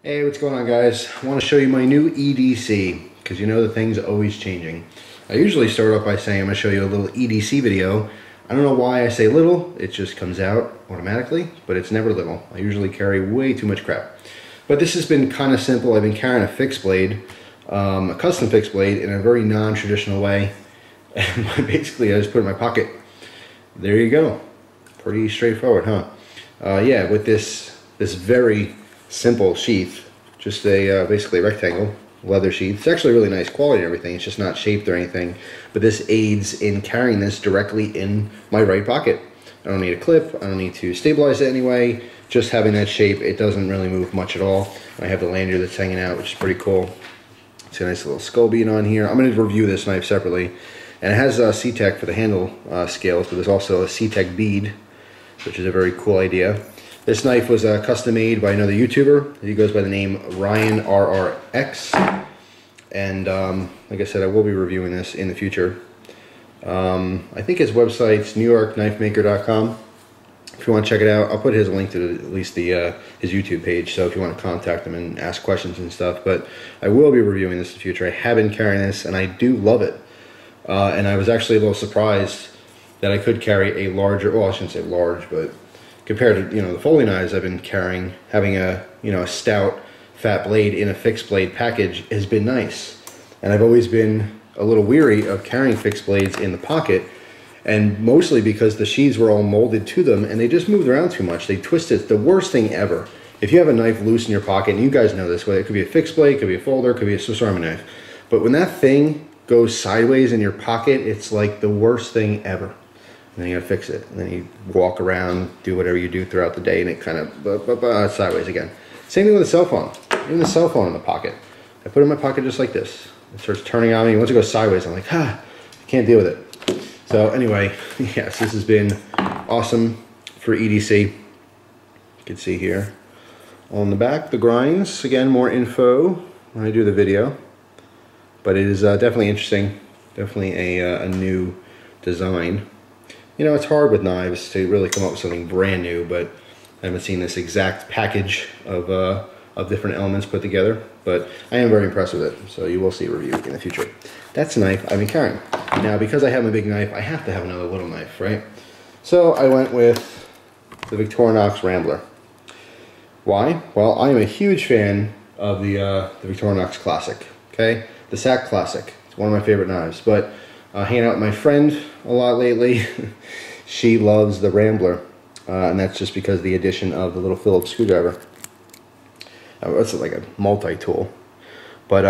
Hey, what's going on, guys? I want to show you my new EDC because you know the thing's always changing. I usually start off by saying I'm going to show you a little EDC video. I don't know why I say little, it just comes out automatically, but it's never little. I usually carry way too much crap. But this has been kind of simple. I've been carrying a fixed blade, a custom fixed blade in a very non-traditional way. And basically I just put it in my pocket. There you go. Pretty straightforward, huh? Yeah, with this very simple sheath, just a basically a rectangle leather sheath. It's actually really nice quality and everything. It's just not shaped or anything, but this aids in carrying this directly in my right pocket. I don't need a clip, I don't need to stabilize it anyway. Just having that shape, it doesn't really move much at all. I have the lanyard that's hanging out, which is pretty cool. It's a nice little skull bead on here. I'm going to review this knife separately, and it has C-Tech for the handle scales, but there's also a C-Tech bead, which is a very cool idea. This knife was custom made by another YouTuber. He goes by the name Ryan RRX. And like I said, I will be reviewing this in the future. I think his website's newyorkknifemaker.com. If you want to check it out, I'll put his link to at least his YouTube page, so if you want to contact him and ask questions and stuff. But I will be reviewing this in the future. I have been carrying this, and I do love it. And I was actually a little surprised that I could carry a larger, well, I shouldn't say large, but compared to, the folding knives I've been carrying, having a, a stout, fat blade in a fixed blade package has been nice. And I've always been a little weary of carrying fixed blades in the pocket, and mostly because the sheaths were all molded to them and they just moved around too much. They twisted. It's the worst thing ever. If you have a knife loose in your pocket, and you guys know this, whether it could be a fixed blade, it could be a folder, it could be a Swiss Army knife, but when that thing goes sideways in your pocket, it's like the worst thing ever. And then you gotta fix it. And then you walk around, do whatever you do throughout the day, and it kind of sideways again. Same thing with a cell phone. Even the cell phone in the pocket. I put it in my pocket just like this. It starts turning on me. Once it goes sideways, I'm like, I can't deal with it. So anyway, yes, this has been awesome for EDC. You can see here on the back, the grinds. Again, more info when I do the video. But it is definitely interesting. Definitely a new design. It's hard with knives to really come up with something brand new, but I haven't seen this exact package of different elements put together, but I am very impressed with it, so you will see a review in the future. That's the knife I've been carrying. Now, because I have a big knife, I have to have another little knife, right? So I went with the Victorinox Rambler. Why? Well, I am a huge fan of the Victorinox Classic, okay? The SAC Classic. It's one of my favorite knives, but hanging out with my friend a lot lately. She loves the Rambler, and that's just because of the addition of the little Phillips screwdriver. It's like a multi-tool, but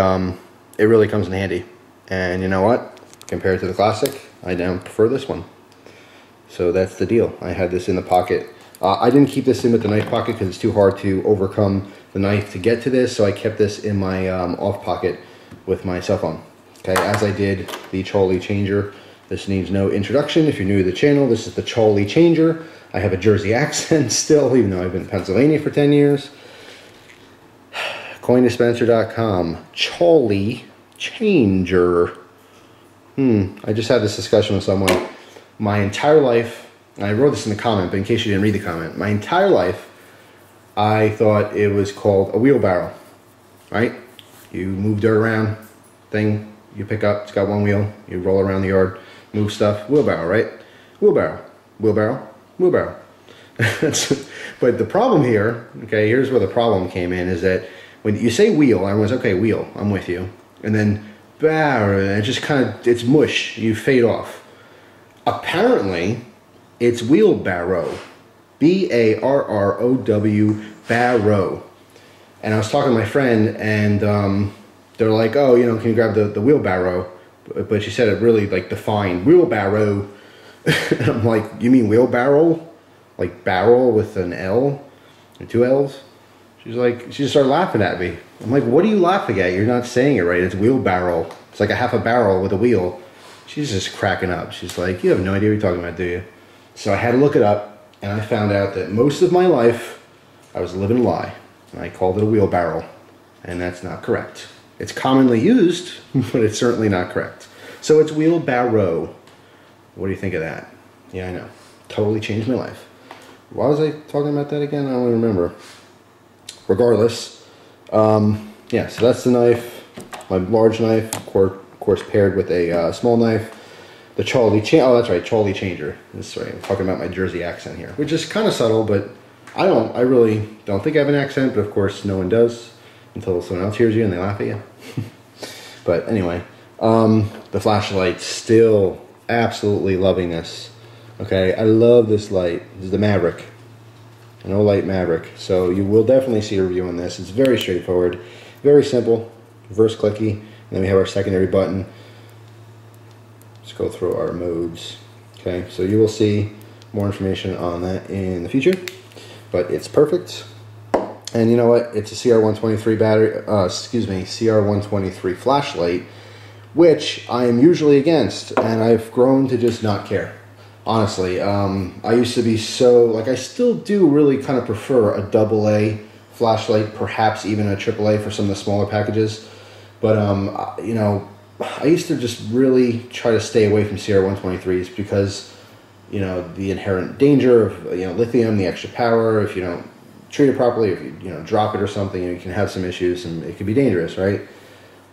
it really comes in handy. And you know what? Compared to the Classic, I now prefer this one. So that's the deal. I had this in the pocket. I didn't keep this in with the knife pocket because it's too hard to overcome the knife to get to this, so I kept this in my off pocket with my cell phone. Okay, as I did the Charlie Changer. This needs no introduction. If you're new to the channel, this is the Charlie Changer. I have a Jersey accent still, even though I've been in Pennsylvania for 10 years. Coindispenser.com. Charlie Changer. I just had this discussion with someone. My entire life, and I wrote this in the comment, but in case you didn't read the comment, my entire life, I thought it was called a wheelbarrow, right? You move dirt around, thing you pick up, it's got one wheel, you roll around the yard, move stuff, wheelbarrow, right? Wheelbarrow, wheelbarrow, wheelbarrow. But the problem here, okay, here's where the problem came in, is that when you say wheel, everyone's, okay, wheel, I'm with you. And then, barrow, it just kind of, it's mush, you fade off. Apparently, it's wheelbarrow. B-A-R-R-O-W, barrow. And I was talking to my friend, and they're like, oh, can you grab the wheelbarrow? But she said it really like defined wheelbarrow. And I'm like, you mean wheelbarrow? Like barrel with an L and two L's? She just started laughing at me. I'm like, what are you laughing at? You're not saying it right. It's wheelbarrow. It's like a half a barrel with a wheel. She's just cracking up. She's like, you have no idea what you're talking about, do you? So I had to look it up, and I found out that most of my life I was living a lie. And I called it a wheelbarrow, and that's not correct. It's commonly used, but it's certainly not correct. So it's wheelbarrow. What do you think of that? Yeah, I know. Totally changed my life. Why was I talking about that again? I don't even remember. Regardless, Yeah, so that's the knife, my large knife, of course paired with a small knife. The oh, that's right, Charlie changer. That's right, I'm talking about my Jersey accent here, which is kind of subtle, but I really don't think I have an accent, but of course no one does until someone else hears you and they laugh at you. But anyway, the flashlight, still absolutely loving this. Okay, I love this light. This is the Maverick, an Olight Maverick. So you will definitely see a review on this. It's very straightforward, very simple, reverse clicky, and then we have our secondary button. Let's go through our modes. Okay, so you will see more information on that in the future, but it's perfect. And you know what? It's a CR123 battery, CR123 flashlight, which I am usually against, and I've grown to just not care. Honestly, I used to be so, like, I still do really kind of prefer a AA flashlight, perhaps even a AAA for some of the smaller packages. But, you know, I used to just really try to stay away from CR123s because, you know, the inherent danger of, you know, lithium, the extra power, if you don't treat it properly, if you know, drop it or something, you can have some issues and it can be dangerous, right?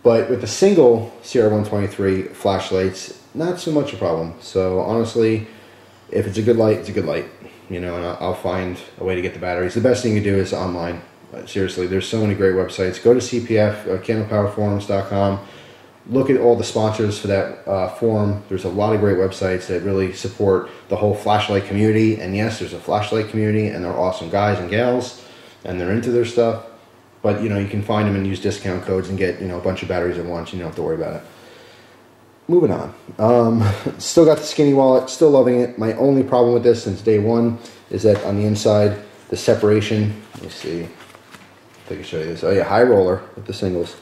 But with the single CR123 flashlights, not so much a problem. So honestly, if it's a good light, it's a good light, you know, and I'll find a way to get the batteries. The best thing you do is online. Seriously, there's so many great websites. Go to CPF, candlepowerforums.com. Look at all the sponsors for that forum. There's a lot of great websites that really support the whole flashlight community. And yes, there's a flashlight community, and they're awesome guys and gals, and they're into their stuff. But, you know, you can find them and use discount codes and get, you know, a bunch of batteries at once. You don't have to worry about it. Moving on. Still got the skinny wallet. Still loving it. My only problem with this since day one is that on the inside, the separation. Let me see if I can show you this. Oh, yeah, high roller with the singles.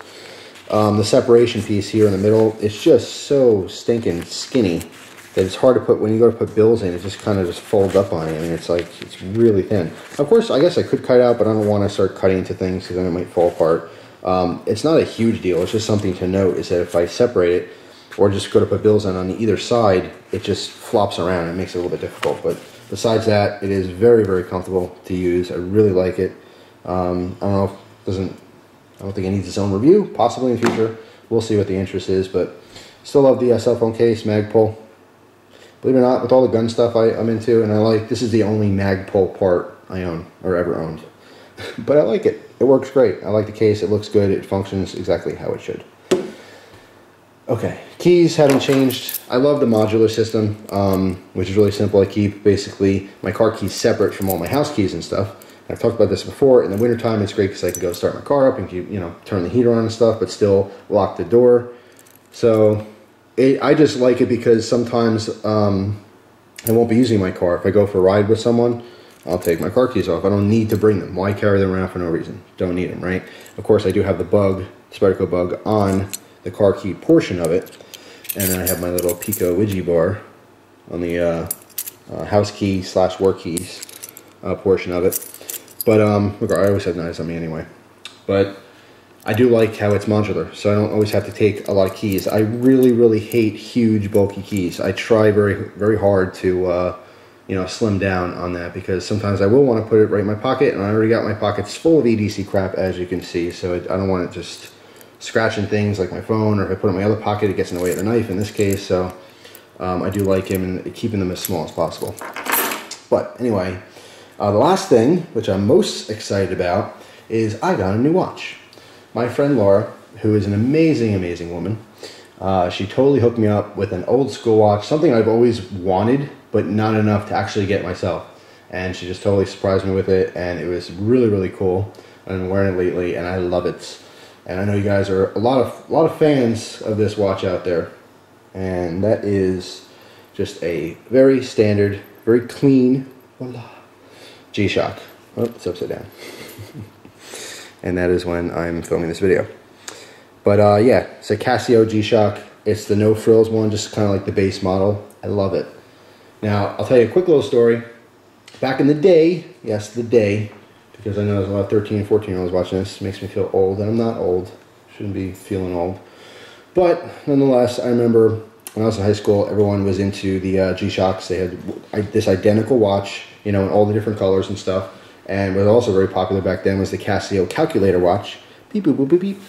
The separation piece here in the middle, it's just so stinking skinny that it's hard to put, when you go to put bills in, it just kind of just folds up on you. I mean, it's like, it's really thin. Of course, I guess I could cut it out, but I don't want to start cutting into things because then it might fall apart. It's not a huge deal. It's just something to note is that if I separate it or just go to put bills in on either side, it just flops around. It makes it a little bit difficult. But besides that, it is very, very comfortable to use. I really like it. I don't know if it doesn't... I don't think it needs its own review, possibly in the future. We'll see what the interest is, but still love the cell phone case, Magpul. Believe it or not, with all the gun stuff I'm into, and I like, this is the only Magpul part I own, or ever owned. But I like it. It works great. I like the case. It looks good. It functions exactly how it should. Okay, keys haven't changed. I love the modular system, which is really simple. I keep basically my car keys separate from all my house keys and stuff. I've talked about this before. In the wintertime, it's great because I can go start my car up and keep, you know, turn the heater on and stuff, but still lock the door. So I just like it because sometimes I won't be using my car. If I go for a ride with someone, I'll take my car keys off. I don't need to bring them. Why carry them around for no reason? Don't need them, right? Of course, I do have the bug, Spyderco bug, on the car key portion of it. And then I have my little Pico Ouija bar on the house key / work keys portion of it. But look, I always have knives on me anyway. But I do like how it's modular, so I don't always have to take a lot of keys. I really, really hate huge, bulky keys. I try very, very hard to, you know, slim down on that because sometimes I will want to put it right in my pocket, and I already got my pockets full of EDC crap, as you can see. So I don't want it just scratching things like my phone, or if I put it in my other pocket, it gets in the way of the knife in this case. So I do like him and keeping them as small as possible. But anyway. The last thing, which I'm most excited about, is I got a new watch. My friend Laura, who is an amazing, amazing woman, she totally hooked me up with an old school watch, something I've always wanted, but not enough to actually get myself. And she just totally surprised me with it, and it was really, really cool. I've been wearing it lately, and I love it. And I know you guys are a lot of fans of this watch out there. And that is just a very standard, very clean, voila, G-Shock. Oh, it's upside down. And that is when I'm filming this video. But yeah, it's a Casio G-Shock. It's the no frills one, just kind of like the base model. I love it. Now, I'll tell you a quick little story. Back in the day, yes, the day, because I know there's a lot of 13 and 14-year-olds watching this. It makes me feel old, and I'm not old. Shouldn't be feeling old. But nonetheless, I remember when I was in high school, everyone was into the G-Shocks. They had this identical watch, you know, in all the different colors and stuff. And what was also very popular back then was the Casio calculator watch. beep, boop, boop, beep, beep.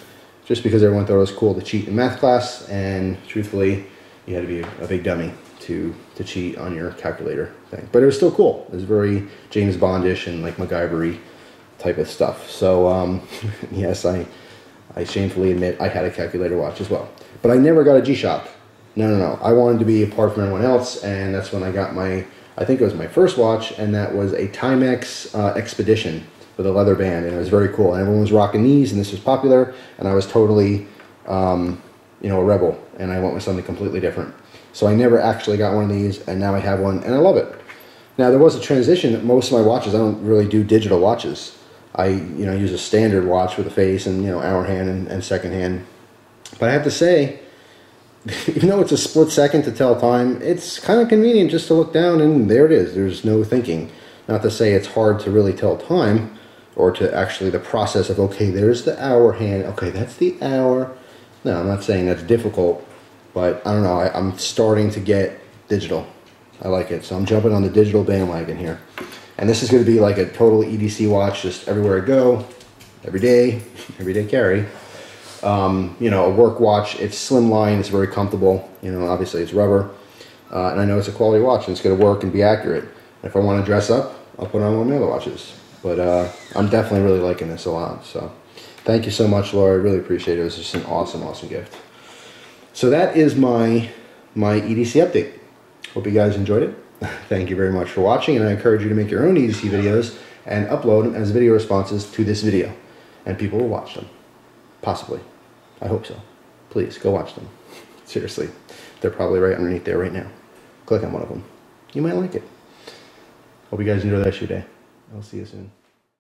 Just because everyone thought it was cool to cheat in math class, and truthfully, you had to be a big dummy to cheat on your calculator thing. But it was still cool. It was very James Bondish and like MacGyver-y type of stuff. So yes, I shamefully admit I had a calculator watch as well. But I never got a G-Shock. No. I wanted to be apart from everyone else, and that's when I got my, I think it was my first watch, and that was a Timex Expedition with a leather band, and it was very cool. And everyone was rocking these, and this was popular, and I was totally, you know, a rebel, and I went with something completely different. So I never actually got one of these, and now I have one, and I love it. Now there was a transition. Most of my watches, I don't really do digital watches. I, you know, use a standard watch with a face and, you know, hour hand and second hand. But I have to say, even though it's a split second to tell time, it's kind of convenient just to look down and there it is. There's no thinking. Not to say it's hard to really tell time, or to actually the process of, okay, there's the hour hand, okay, that's the hour. No, I'm not saying that's difficult, but I don't know, I'm starting to get digital. I like it, so I'm jumping on the digital bandwagon here. And this is going to be like a total EDC watch, just everywhere I go, every day carry. You know, a work watch, it's slimline, it's very comfortable, you know, obviously it's rubber. And I know it's a quality watch, and it's going to work and be accurate. If I want to dress up, I'll put on one of my other watches. But I'm definitely really liking this a lot. So thank you so much, Laura. I really appreciate it. It was just an awesome, awesome gift. So that is my EDC update. Hope you guys enjoyed it. Thank you very much for watching, and I encourage you to make your own EDC videos and upload them as video responses to this video. And people will watch them. Possibly. I hope so. Please, go watch them. Seriously. They're probably right underneath there right now. Click on one of them. You might like it. Hope you guys enjoy the rest of your day. I'll see you soon.